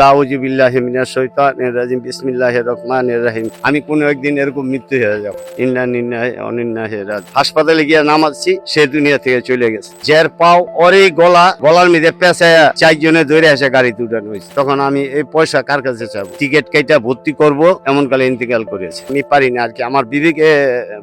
তাউযুবিল্লাহি মিনাশ শাইতানির রাজিম বিসমিল্লাহির রহমানির রহিম। আমি কোনো একদিন এরকম মৃত্যু হয়ে যাব। ইন্না লিল্লাহি ওয়া ইন্না ইলাইহি রাজিউন। হাসপাতালে গিয়ে নামাচ্ছি, সে দুনিয়া থেকে চলে গেছে। যার পাও ওরে গলার মধ্যে পেঁচায়া চারজনে ধরে এসে গাড়িতে উঠানো হয়েছে। তখন আমি এই পয়সা কার কাছে চাবো? টিকিট কেটে ভর্তি করব, এমন কালে ইন্তেকাল করেছে। আমি পারি না আর কি। আমার বিবেকে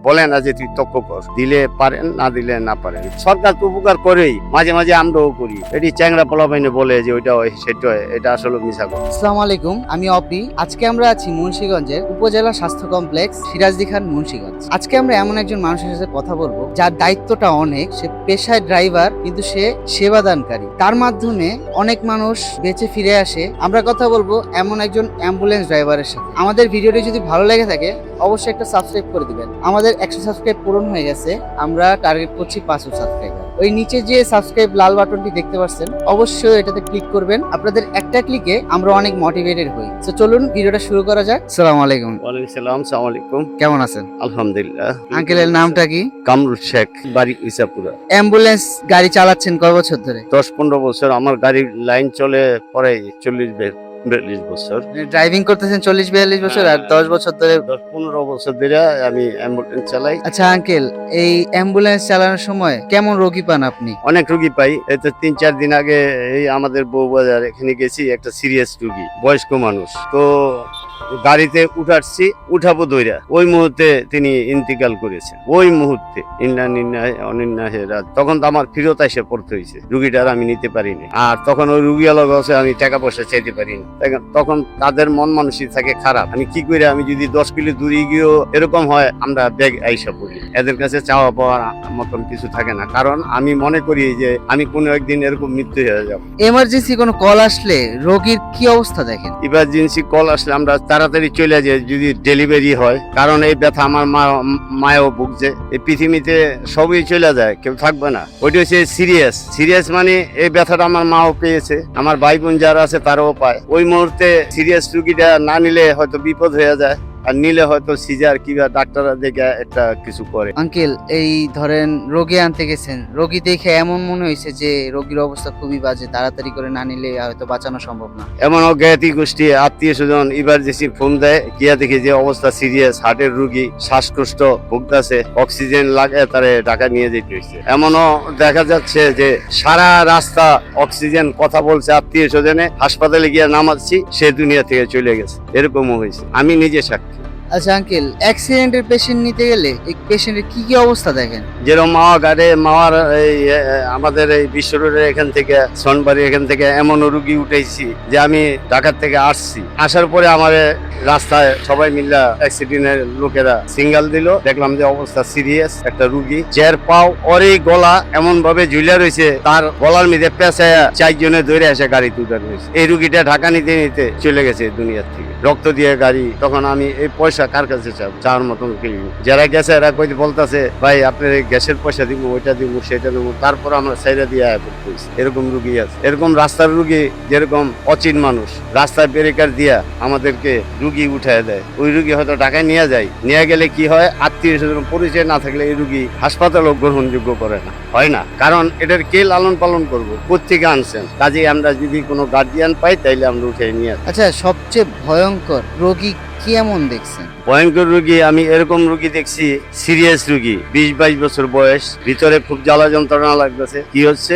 বলে না যে তুই তক্ক কর, দিলে পারেন, না দিলে না পারেন। সরকার তো উপকার করেই, মাঝে মাঝে আমরাও করি। এটি চ্যাংড়া পোলাপাইনে বলে যে ওইটা হয় সেটা হয়, এটা আসলে মিছা। আসসালামু আলাইকুম, আমি অপি। আজকে আমরা আছি মুন্সিগঞ্জের উপজেলা স্বাস্থ্য কমপ্লেক্স সিরাজদি খান মুন্সিগঞ্জ। আজকে আমরা এমন একজন মানুষের সাথে কথা বলবো যার দায়িত্বটা অনেক। সে পেশায় ড্রাইভার, কিন্তু সে সেবাদানকারী। তার মাধ্যমে অনেক মানুষ বেঁচে ফিরে আসে। আমরা কথা বলবো এমন একজন অ্যাম্বুলেন্স ড্রাইভারের সাথে। আমাদের ভিডিওটি যদি ভালো লেগে থাকে অবশ্যই একটা সাবস্ক্রাইব করে দিবেন। আমাদের 100 সাবস্ক্রাইব পূরণ হয়ে গেছে, আমরা টার্গেট করছি 500 সাবস্ক্রাইবার। ওই নিচে যে সাবস্ক্রাইব লাল বাটনটি দেখতে পাচ্ছেন, অবশ্যই এটাতে ক্লিক করবেন। আপনাদের একটা ক্লিকে আমরা অনেক মোটিভেটেড হই। তো চলুন ভিডিওটা শুরু করা যাক। আসসালামু আলাইকুম। ওয়ালাইকুম সালাম। আসসালামু আলাইকুম। কেমন আছেন? আলহামদুলিল্লাহ। আঙ্কেলের নামটা কি? কামরুল শেখ, বাড়ি ইসাপুরা। অ্যাম্বুলেন্স গাড়ি চালাচ্ছেন কয় বছর ধরে? 10-15 বছর। আমার গাড়ির লাইন চলে পরে 40-42 বছর। ড্রাইভিং করতেছেন 40-42 বছর, আর 10 বছর ধরে 10-15 বছর ধরে আমি অ্যাম্বুলেন্স চালাই। আচ্ছা আঙ্কেল, এই অ্যাম্বুলেন্স চালানোর সময় কেমন রোগী পান আপনি? অনেক রুগী পাই। এই তো 3-4 দিন আগে এই আমাদের বউবাজার এখানে গেছি, একটা সিরিয়াস রুগী, বয়স্ক মানুষ। তো গাড়িতে উঠাচ্ছি, উঠাবো দইরা, ওই মুহূর্তে তিনি ইন্তিকাল করেছেন। ওই মুহূর্তে ইন্না লিল্লাহি ওয়া ইন্না ইলাইহি রাজিউন। তখন তো আমার ফেরত এসে পড়তে হয়েছে, রুগীটার আমি নিতে পারিনি। আর তখন ওই রুগী আলো গেছে, আমি টাকা পয়সা চাইতে পারিনি। তখন তাদের মন মানসিক থাকে খারাপ। আমি কি করে, আমি যদি 10 কিলো দূরে গিয়েও এরকম হয়, আমরা ব্যাগ আইসা পড়ি। এদের কাছে চাওয়া পাওয়ার মতন কিছু থাকে না, কারণ আমি মনে করি যে আমি কোনো একদিন এরকম মৃত্যু হয়ে যাব। এমার্জেন্সি কোনো কল আসলে রোগীর কি অবস্থা দেখেন? ইমার্জেন্সি কল আসলে আমরা তাড়াতাড়ি চলে যাই যদি ডেলিভারি হয়, কারণ এই ব্যথা আমার মায়ও ভুগছে। এই পৃথিবীতে সবই চলে যায়, কেউ থাকবে না। ওইটা হচ্ছে সিরিয়াস মানে এই ব্যথাটা আমার মাও পেয়েছে, আমার ভাই বোন যারা আছে তারাও পায়। ওই মুহূর্তে সিরিয়াস রুগীটা না নিলে হয়তো বিপদ হয়ে যায়, আর নিলে হয়তো সিজার কিংবা ডাক্তাররা দেখে একটা কিছু করে। আঙ্কেল, এই ধরেন রোগী আনতে গেছেন, রোগী দেখে এমন মনে হয়েছে যে রোগীর অবস্থা খুবই বাজে, তাড়াতাড়ি করে না নিলে হয়তো বাঁচানো সম্ভব না। এমন অজ্ঞাতি গোষ্ঠী আত্মীয় স্বজন ইমার্জেন্সি ফোন দেয়, গিয়া দেখি যে অবস্থা সিরিয়াস, হার্টের রুগী, শ্বাসকষ্ট ভুগতেছে, অক্সিজেন লাগে, তারে ঢাকা নিয়ে যেতে হয়েছে। এমনও দেখা যাচ্ছে যে সারা রাস্তা অক্সিজেন কথা বলছে আত্মীয় স্বজনে, হাসপাতালে গিয়ে নামাচ্ছি, সে দুনিয়া থেকে চলে গেছে। এরকমও হয়েছে, আমি নিজে সাক্ষী। আচ্ছা আঙ্কেল, অ্যাক্সিডেন্টের পেশেন্ট নিতে গেলে এই পেশেন্টের কি কি অবস্থা দেখেন? যেরকম মাওয়ার এই আমাদের এই বিশ্ব রোডের এখান থেকে সনবাড়ি এখান থেকে এমন রুগী উঠেছি যে আমি ঢাকার থেকে আসছি, আসার পরে আমার রাস্তায় সবাই মিলে অ্যাক্সিডেন্টের লোকেরা সিঙ্গাল দিল। দেখলাম যে অবস্থা সিরিয়াস, একটা রুগী যার পাও ওরে গলা এমন ভাবে ঝুলিয়া রয়েছে, তার গলার মধ্যে পেঁচায়া চারজনে ধরে এসে গাড়িতে উঠানো হয়েছে। এই রুগীটা ঢাকা নিতে নিতে চলে গেছে দুনিয়ার থেকে, রক্ত দিয়ে গাড়ি। তখন আমি এই পয়সা কার কাছে চাবো? চাওয়ার মতন কেউ। যারা গেছে এরা কইতে বলতেছে, ভাই আপনার গ্যাসের পয়সা দিব, ওইটা দিব, সেটা দেবো, তারপর আমরা সাইডা দিয়ে পড়তেছি। এরকম রুগী আছে। এরকম রাস্তার রুগী, যেরকম অচিন মানুষ রাস্তায় ব্যারিকার দিয়া আমাদেরকে রুগী উঠায় দেয়, ওই রুগী হয়তো ঢাকায় নিয়ে যায়। নিয়ে গেলে কি হয়, আত্মীয় স্বজন পরিচয় না থাকলে এই রুগী হাসপাতালও গ্রহণযোগ্য করে না, হয় না। কারণ এটার কে লালন পালন করবো, কোত্থেকে আনছেন? কাজে আমরা যদি কোনো গার্ডিয়ান পাই তাইলে আমরা উঠে নিয়ে আসি। আচ্ছা, সবচেয়ে ভয়ঙ্কর রোগী কি এমন দেখছেন? ভয়ঙ্কর রুগী আমি এরকম রুগী দেখছি, সিরিয়াস রুগী, 20-22 বছর বয়স, ভিতরে খুব জ্বালা যন্ত্রণা লাগতেছে। কি হচ্ছে?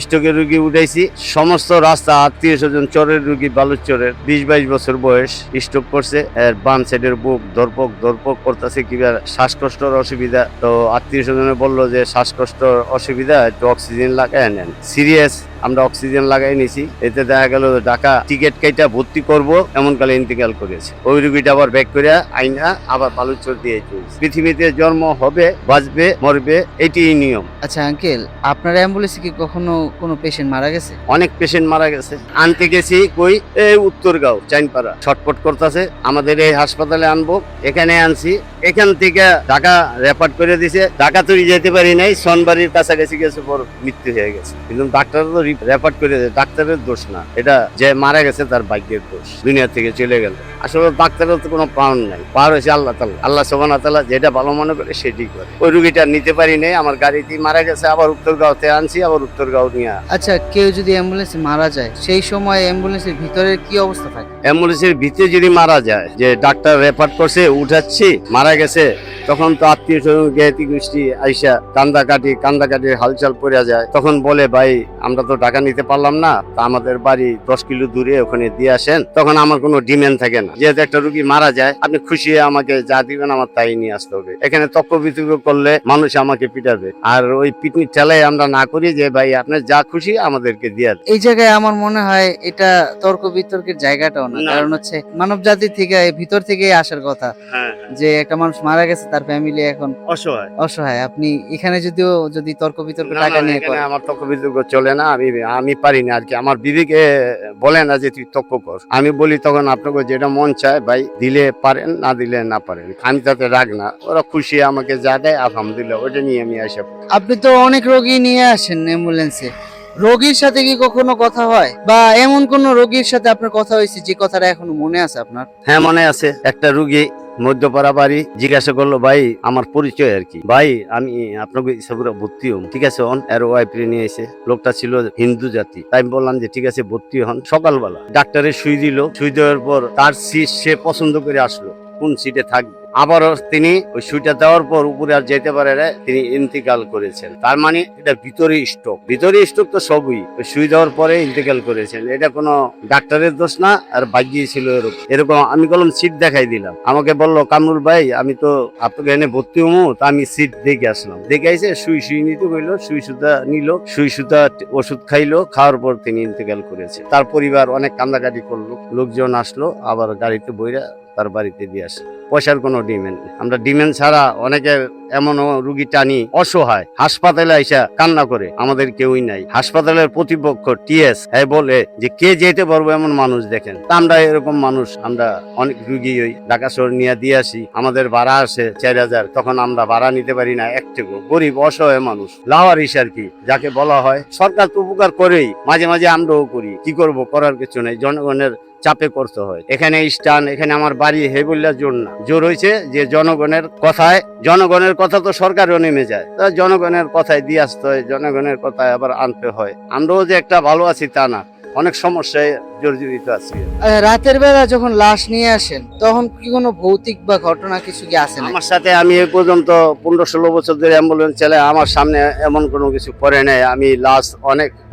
স্ট্রোকের রুগী উঠাইছি। সমস্ত রাস্তা আত্মীয় স্বজন, চরের রুগী, বালুচরের, 20-22 বছর বয়স, স্ট্রোক করছে। এর বাম সাইডের বুক ধরপক করতেছে, কিংবা শ্বাসকষ্টর অসুবিধা। তো আত্মীয় স্বজনে বললো যে শ্বাসকষ্টর অসুবিধা, একটু অক্সিজেন লাগাই নেন। সিরিয়াস, আমরা অক্সিজেন লাগাই নিছি। এতে দেখা গেল ঢাকা টিকিট কেটে ভর্তি করব, এমন কালে ইন্তেকাল করেছে। ওই রুগীটা আবার ব্যাক করে আইনা আবার বালুচর দিয়ে চলছে। পৃথিবীতে জন্ম হবে, বাঁচবে, মরবে, এটিই নিয়ম। আচ্ছা আঙ্কেল, আপনার অ্যাম্বুলেন্সে কি কখনো কোনো পেশেন্ট মারা গেছে? অনেক পেশেন্ট মারা গেছে। আনতে গেছি কই, এই উত্তরগাঁও চাইনপাড়া, ছটপট করতেছে, আমাদের এই হাসপাতালে আনবো। এখানে আনছি, এখান থেকে ঢাকা রেফার করে দিছে। ঢাকা তৈরি যেতে পারি নাই, সনবাড়ির কাছাকাছি গেছে, পর মৃত্যু হয়ে গেছে। কিন্তু ডাক্তার তো তাড়াতাড়ি রেফার করে দেয়, ডাক্তারের দোষ না, এটা যে মারা গেছে তার ভাগ্যের দোষ, দুনিয়া থেকে চলে গেল। আসলে ডাক্তারের তো কোনো পাওয়ার নাই, পাওয়ার হয়েছে আল্লাহ তাআলা। আল্লাহ সুবহানাহু ওয়া তাআলা যেটা ভালো মনে করে সেটাই করে। ওই রুগীটা নিতে পারি নাই, আমার গাড়িতেই মারা গেছে, আবার উত্তরগাঁওতে আনছি, আবার উত্তরগাঁও নিয়ে। আচ্ছা, কেউ যদি অ্যাম্বুলেন্সে মারা যায় সেই সময় অ্যাম্বুলেন্সের ভিতরে কি অবস্থা থাকে? অ্যাম্বুলেন্সের ভিতরে যদি মারা যায়, যে ডাক্তার রেফার করছে উঠাচ্ছি মারা গেছে, তখন তো আত্মীয় স্বজন জ্ঞাতি গোষ্ঠী আইসা কান্দাকাটি হালচাল পড়ে যায়। তখন বলে ভাই আমরা তো টাকা নিতে পারলাম না, তা আমাদের বাড়ি 10 কিলো দূরে, ওখানে দিয়ে আসেন। তখন আমার কোনো ডিমান্ড থাকে না, যেহেতু একটা রুগী মারা যায় আপনি খুশি হয়ে আমাকে যা দিবেন আমার তাই নিয়ে আসতে হবে। এখানে তর্ক বিতর্ক করলে মানুষ আমাকে পিটাবে, আর ওই পিটনি ঠেলায় আমরা না করি যে ভাই আপনার যা খুশি আমাদেরকে দিয়ে দেন। এই জায়গায় আমার মনে হয় এটা তর্ক বিতর্কের জায়গাটাও না, না। কারণ হচ্ছে মানব জাতি থেকে ভিতর থেকেই আসার কথা হ্যাঁ, যে একটা মানুষ মারা গেছে, তার ফ্যামিলি এখন অসহায়। অসহায়। আপনি এখানে যদি তর্ক বিতর্ক না, টাকা না, নিয়ে এখানে করেন, আমার তর্ক বিতর্ক চলে না, আমি পারি না আর কি। আমার বিবেকে বলে না যে তুই তর্ক কর, আমি বলি তখন আপনাকে যেটা মন চায় ভাই দিলে পারেন, না দিলে না পারেন, আমি তাতে রাগ না। ওরা খুশি আমাকে যা দেয় আলহামদুলিল্লাহ, ওটা নিয়ে আমি আসা। আপনি তো অনেক রোগী নিয়ে আসেন অ্যাম্বুলেন্সে, রোগীর সাথে কি কখনো কথা হয়, বা এমন কোন রোগীর সাথে আপনার কথা হয়েছে যে কথাটা এখনো মনে আছে আপনার? হ্যাঁ মনে আছে, একটা রুগী মধ্যপাড়া বাড়ি, জিজ্ঞাসা করলো ভাই আমার পরিচয় আর কি, ভাই আমি আপনাকে ইসাপুরা ভর্তি হন, ঠিক আছে হন। এর ওয়াইফ নিয়ে এসে, লোকটা ছিল হিন্দু জাতি, তাই আমি বললাম যে ঠিক আছে ভর্তি হন। সকালবেলা ডাক্তারের সুই দিল, সুই দেওয়ার পর তার সিট সে পছন্দ করে আসলো কোন সিটে থাকবে। আবারও তিনি ওই সুইটা দেওয়ার পর উপরে আর যেতে পারে না, তিনি ইন্তেকাল করেছেন। তার মানে এটা ভিতরে স্ট্রোক তো সবই ওই সুই দেওয়ার পরে ইন্তেকাল করেছেন। এটা কোনো ডাক্তারের দোষ না, আর ভাগ্যই ছিল এরকম। আমি বললাম সিট দেখাই দিলাম, আমাকে বললো কামরুল ভাই আমি তো আপনাকে এনে ভর্তি হমু, তা আমি সিট দেখে আসলাম। দেখে আইসে সুই নিতে কইলো, সুই সুতা নিল, সুই সুতা ওষুধ খাইলো, খাওয়ার পর তিনি ইন্তেকাল করেছে। তার পরিবার অনেক কান্দাকাটি করলো, লোকজন আসলো, আবার গাড়িতে বইরা তার বাড়িতে দিয়ে আসে। পয়সার কোনো ডিমান্ড নেই, আমরা ডিমান্ড ছাড়া অনেকের এমন রুগী টানি অসহায়, হাসপাতালে আইসা কান্না করে, আমাদের কেউই নাই। হাসপাতালের প্রতিপক্ষ টিএস বলে যে কে যেতে পারবো এমন মানুষ দেখেন। তা আমরা এরকম মানুষ, আমরা অনেক রুগী ওই ঢাকা শহর নিয়ে দিয়ে আসি, আমাদের ভাড়া আসে 4000, তখন আমরা ভাড়া নিতে পারি না একটুকু, গরিব অসহায় মানুষ, লাওয়ারিস আর কি যাকে বলা হয়। সরকার তো উপকার করেই, মাঝে মাঝে আমরাও করি, কি করব, করার কিছু নেই, জনগণের চাপে করতে হয়। এখানে স্টান, এখানে আমার বাড়ি, হে বললে জোর না, জোর হয়েছে যে জনগণের কথা তো সরকারও নেমে যায়, তা জনগণের কথায় দিয়ে আসতে হয়, জনগণের কথায় আবার আনতে হয়। আমরাও যে একটা ভালো আছি তা না, অনেক সমস্যায় জর্জরিত আছি। রাতের বেলা যখন লাশ নিয়ে আসেন তখন কি কোনো ভৌতিক বা ঘটনা কিছু কি আছে না? আমার সাথে, আমি এ পর্যন্ত 15-16 বছর ধরে অ্যাম্বুলেন্স চালাই, আমার সামনে এমন কোনো কিছু করে নাই। আমি লাশ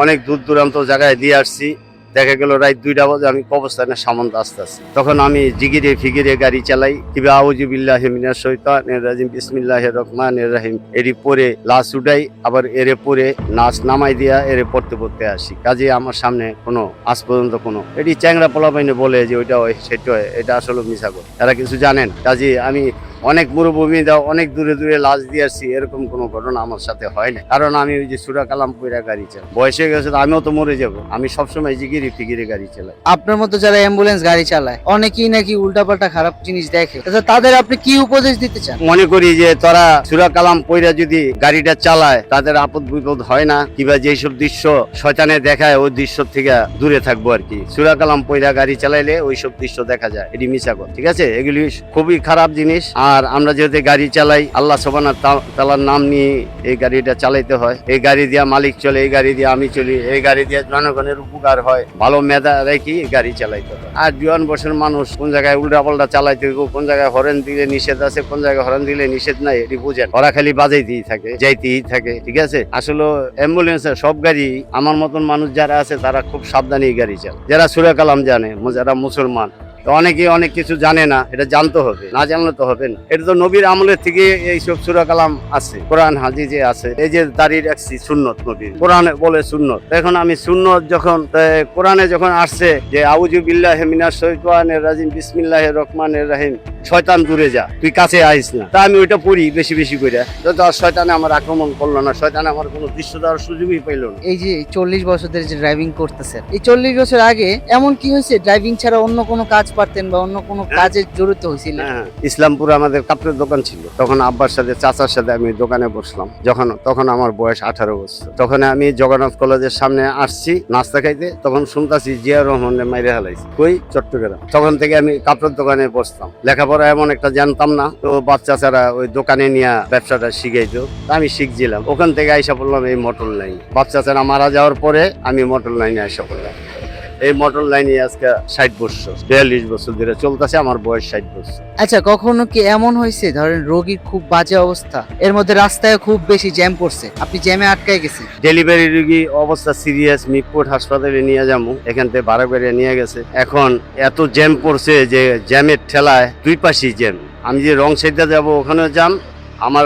অনেক দূর দূরান্ত জায়গায় দিয়ে আসছি। দেখা গেল রাত 2টা বাজে আমি কবরস্থানের সামন্ত আসতেছি, তখন আমি জিগিরে ফিগিরে গাড়ি চালাই, কিবা আউযু বিল্লাহি মিনাশ শাইতানির রাজিম বিসমিল্লাহির রহমানির রহিম এরি পরে লাশ উঠাই, আবার এরে পরে নাচ নামাই দিয়া এরে পড়তে আসি। কাজে আমার সামনে কোনো আজ পর্যন্ত কোনো এটি চ্যাংরা পোলাপাইনে বলে যে ওইটা হয় সেটা হয়, এটা আসলে মিছা কথা, এরা কিছু জানেন। কাজে আমি অনেক মরুভূমি দাও, অনেক দূরে লাশ দিয়ে আসছি, এরকম কোনো ঘটনা আমার সাথে হয় না। কারণ আমি ওই যে সুরা কালাম পইরা গাড়ি চালাই, বয়স হয়ে গেছে, আমিও তো মরে যাব, আমি সবসময় জিগিরি ফিগিরে গাড়ি চালাই। আপনার মতো যারা অ্যাম্বুলেন্স গাড়ি চালায় অনেকেই নাকি উল্টাপাল্টা খারাপ জিনিস দেখে, আচ্ছা তাদের আপনি কি উপদেশ দিতে চান? মনে করি যে তারা সুরা কালাম পইরা যদি গাড়িটা চালায় তাদের আপদ বিপদ হয় না, কিংবা যেসব দৃশ্য শয়তানে দেখায় ওই দৃশ্য থেকে দূরে থাকবো আর কি। সুরা কালাম পইরা গাড়ি চালাইলে ওইসব দৃশ্য দেখা যায়, এটি মিছা কথা, ঠিক আছে? এগুলি খুবই খারাপ জিনিস। আর আমরা যেহেতু গাড়ি চালাই আল্লাহ সুবহানাহু তাআলার নাম নিয়ে এই গাড়িটা চালাইতে হয়। এই গাড়ি দিয়া মালিক চলে, এই গাড়ি দিয়ে আমি চলি, এই গাড়ি দিয়ে জনগণের উপকার হয়, ভালো মেধা রেখে গাড়ি চালাইতে হয়। আর জোয়ান বয়সের মানুষ কোন জায়গায় উল্টা পাল্টা চালাইতে হবে, কোন জায়গায় হরেন দিলে নিষেধ আছে, কোন জায়গায় হরেন দিলে নিষেধ নাই, এটি বুঝেন। ওরা খালি বাজাইতেই থাকে, যাইতেই থাকে, ঠিক আছে? আসলে অ্যাম্বুলেন্সের সব গাড়ি, আমার মতন মানুষ যারা আছে তারা খুব সাবধানে গাড়ি চালায়, যারা সূরা কালাম জানে, যারা মুসলমান। তো অনেকে অনেক কিছু জানে না, এটা জানতে হবে, না জানলে তো হবে না। এটা তো নবীর আমলের থেকে এইসব সূরা কালাম আছে, কোরআন হাদিসে আছে। এই যে দাড়ি রাখছি সুন্নত, নবীর কোরআনে বলে সুন্নত। এখন আমি সুন্নত যখন কোরআনে যখন আসছে যে আউযু বিল্লাহি মিনাশ শাইতানির রাজিম বিসমিল্লাহির রহমানির রহিম শয়তান দূরে যা, তুই কাছে আইস না। তা আমি ওইটা পড়ি বেশি বেশি করে, তো আর শয়তানে আমার আক্রমণ করলো না, শয়তানে আমার কোনো দৃশ্য দেওয়ার সুযোগই পাইলো না। এই যে 40 বছর ধরে যে ড্রাইভিং করতেছেন, এই 40 বছর আগে এমন কি হয়েছে ড্রাইভিং ছাড়া অন্য কোনো কাজ পারতেন বা অন্য কোনো কাজে জড়িত হয়েছিলেন? হ্যাঁ, ইসলামপুরে আমাদের কাপড়ের দোকান ছিল, তখন আব্বার সাথে চাচার সাথে আমি দোকানে বসলাম। তখন আমার বয়স 18 বছর। তখন আমি জগন্নাথ কলেজের সামনে আসছি নাস্তা খাইতে, তখন শুনতাছি জিয়া রহমানের মাইরে হালাইছি কই চট্টগ্রাম। তখন থেকে আমি কাপড়ের দোকানে বসতাম। লেখাপড়া এমন একটা জানতাম না, তো বাচ্চা ছাড়া ওই দোকানে নিয়ে ব্যবসাটা শিখাইতো, তা আমি শিখছিলাম। ওখান থেকে আইসা পড়লাম এই মোটর লাইন। বাচ্চা ছাড়া মারা যাওয়ার পরে আমি মোটর লাইনে আইসা পড়লাম। এই মোটর লাইনে আজকে 60 বছর, 42 বছর ধরে চলতেছে, আমার বয়স 60 বছর। আচ্ছা, কখনো কি এমন হয়েছে ধরেন রোগীর খুব বাজে অবস্থা, এর মধ্যে রাস্তায় খুব বেশি জ্যাম পড়ছে, আপনি জ্যামে আটকায় গেছেন? ডেলিভারি রোগী অবস্থা সিরিয়াস, মিরপুর হাসপাতালে নিয়ে যাবো, এখান থেকে বাড়াবাড়িয়া নিয়ে গেছে। এখন এত জ্যাম পড়ছে যে জ্যামের ঠেলায় দুই পাশেই জ্যাম। আমি যে রং সাইডে যাবো ওখানেও জ্যাম, আমার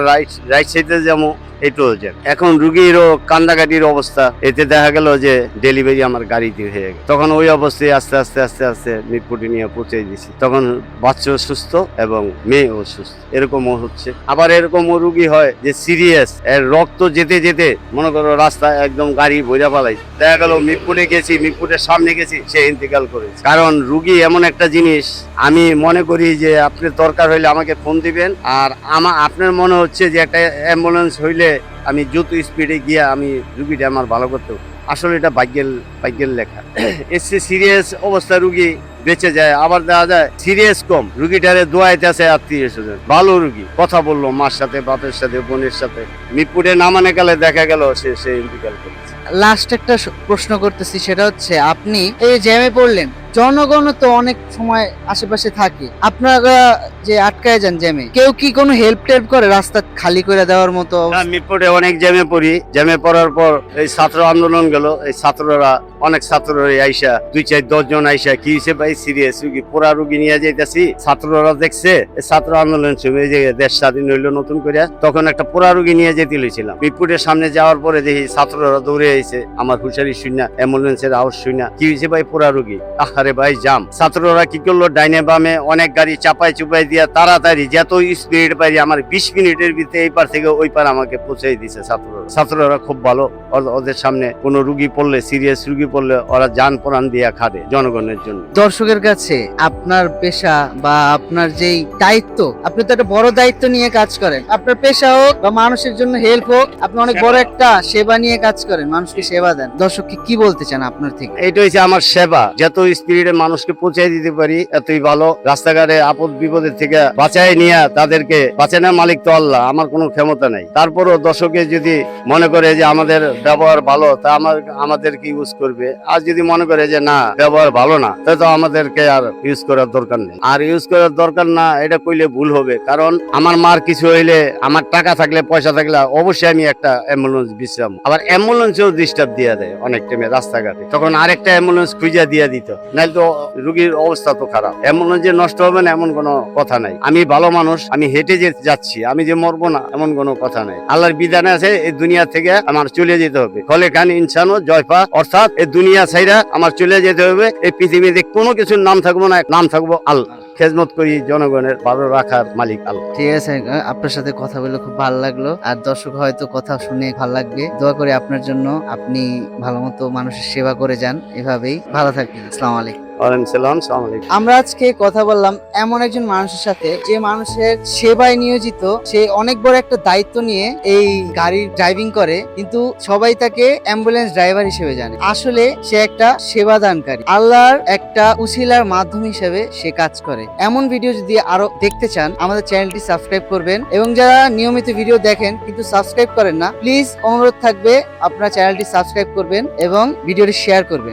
রাইট সাইডে যাবো এটাও জ্যাম। এখন রুগীরও কান্দাকাটির অবস্থা, এতে দেখা গেল যে ডেলিভারি আমার গাড়িতে হয়ে গেল। তখন ওই অবস্থায় আস্তে আস্তে আস্তে আস্তে মিরপুরে নিয়ে পৌঁছে দিছি। তখন বাচ্চাও সুস্থ এবং মেয়েও সুস্থ, এরকমও হচ্ছে। আবার এরকমও রুগী হয় যে সিরিয়াস, এর রক্ত যেতে যেতে মনে করো রাস্তায় একদম গাড়ি বইরা পালাই, দেখা গেল মিরপুরে গেছি, মিরপুরের সামনে গেছি, সে ইন্তেকাল করেছে। কারণ রুগী এমন একটা জিনিস, আমি মনে করি যে আপনি দরকার হইলে আমাকে ফোন দিবেন, আর আপনার মনে হচ্ছে যে একটা অ্যাম্বুলেন্স হইলে আমি দ্রুত স্পিডে গিয়া আমি রুগীটা আমার ভালো করতে, আসলে এটা ভাগ্যের লেখা। এসে সিরিয়াস অবস্থা রুগী বেঁচে যায়, আবার দেখা যায় সিরিয়াস কম, রুগীটারে দোয়াইতে আছে আত্মীয় স্বজন, ভালো রুগী কথা বললো মার সাথে, বাপের সাথে, বোনের সাথে, মিরপুরে নামানে গেলে দেখা গেল সে ইন্তেকাল করেছে। লাস্ট একটা প্রশ্ন করতেছি, সেটা হচ্ছে আপনি এই জ্যামে পড়লেন, জনগণ তো অনেক সময় আশেপাশে থাকে, আপনারা যে আটকায় যান জ্যামে, কেউ কি কোনো হেল্প টেল্প করে রাস্তা খালি করে দেওয়ার মতো? মিরপুরে অনেক জ্যামে পড়ি, জ্যামে পড়ার পর এই ছাত্র আন্দোলন গেল, এই ছাত্ররা অনেক ছাত্ররা আইসা 2-4-10 জন আইসা কি হিসেবে ভাই সিরিয়াস রুগী, পোড়া রুগী নিয়ে যাইতেছি, ছাত্ররা দেখছে এই ছাত্র আন্দোলন সময় যে দেশ স্বাধীন হইলো নতুন করে, তখন একটা পোড়া রুগী নিয়ে যেতে লইছিলাম। মিরপুরের সামনে যাওয়ার পরে দেখি ছাত্ররা দৌড়ে আইছে, আমার হুঁশিয়ারি শুনা, অ্যাম্বুলেন্সের আওয়াজ শুনা, কি হয়েছে ভাই পোড়া রুগী, আরে ভাই জাম। ছাত্ররা কি করলো, ডাইনে বামে অনেক গাড়ি চাপাই চুপাই দিয়া তাড়াতাড়ি যত স্পিড পারি আমার 20 মিনিটের ভিতরে এই পার থেকে ওই পার আমাকে পৌঁছে দিছে ছাত্ররা খুব ভালো। ওদের সামনে কোনো রুগী পড়লে, সিরিয়াস রুগী পড়লে ওরা জান প্রাণ দিয়া খাটে জনগণের জন্য। দর্শকের কাছে আপনার পেশা বা আপনার যেই দায়িত্ব, আপনি তো একটা বড় দায়িত্ব নিয়ে কাজ করেন, আপনার পেশা হোক বা মানুষের জন্য হেল্প হোক, আপনি অনেক বড় একটা সেবা নিয়ে কাজ করেন, মানুষকে সেবা দেন। দর্শককে কি বলতে চান আপনার থেকে? এইটা হচ্ছে আমার সেবা, যত স্পিডে মানুষকে পৌঁছে দিতে পারি এতই ভালো। রাস্তাঘাটে আপদ বিপদের থেকে বাঁচায় নিয়ে তাদেরকে বাঁচানোর মালিক তো আল্লাহ, আমার কোনো ক্ষমতা নাই। তারপরও দর্শকে যদি মনে করে যে আমাদের ব্যবহার ভালো, তা আমাদেরকে ইউজ করবে। আর যদি মনে করে যে না ব্যবহার ভালো না, তাহলে তো আমাদেরকে আর ইউজ করার দরকার নেই। আর ইউজ করার দরকার না এটা কইলে ভুল হবে, কারণ আমার মার কিছু হইলে, আমার টাকা থাকলে পয়সা থাকলে অবশ্যই আমি একটা অ্যাম্বুলেন্স বিশ্রাম, আবার অ্যাম্বুলেন্সেও ডিস্টার্ব দিয়ে দেয় অনেক টাইমে রাস্তাঘাটে, তখন আরেকটা অ্যাম্বুলেন্স খুঁজে দিয়ে দিত, নাহলে তো রুগীর অবস্থা তো খারাপ। অ্যাম্বুলেন্স যে নষ্ট হবে না এমন কোনো কথা নাই। আমি ভালো মানুষ, আমি হেঁটে যাচ্ছি, আমি যে মরবো না এমন কোনো কথা নাই। আল্লাহর বিধানে আছে এই দুনিয়া থেকে আমার চলে যেতে হবে, ফলে খান ইনসানও জয়ফা, অর্থাৎ এই দুনিয়া ছাইরা আমার চলে যেতে হবে। এই পৃথিবীতে কোনো কিছুর নাম থাকবো না, নাম থাকবো আল্লাহ। খেদমত করি জনগণের, ভালো রাখার মালিক আল্লাহ। ঠিক আছে, আপনার সাথে কথা বলে খুব ভালো লাগলো, আর দর্শক হয়তো কথা শুনে ভালো লাগবে। দোয়া করি আপনার জন্য, আপনি ভালো মতো মানুষের সেবা করে যান, এভাবেই ভালো থাকবেন। আসসালামু আলাইকুম। আমরা আজকে কথা বললাম এমন একজন মানুষের সাথে, যে মানুষের সেবায় নিয়োজিত, সে অনেক বড় একটা দায়িত্ব নিয়ে এই গাড়ির ড্রাইভিং করে, কিন্তু সবাই তাকে অ্যাম্বুলেন্স ড্রাইভার হিসেবে জানে। আসলে সে একটা সেবাদানকারী, আল্লাহর একটা উসিলার মাধ্যম হিসেবে সে কাজ করে। এমন ভিডিও যদি আরো দেখতে চান, আমাদের চ্যানেলটি সাবস্ক্রাইব করবেন, এবং যারা নিয়মিত ভিডিও দেখেন কিন্তু সাবস্ক্রাইব করেন না, প্লিজ অনুরোধ থাকবে আপনারা চ্যানেলটি সাবস্ক্রাইব করবেন এবং ভিডিওটি শেয়ার করবেন।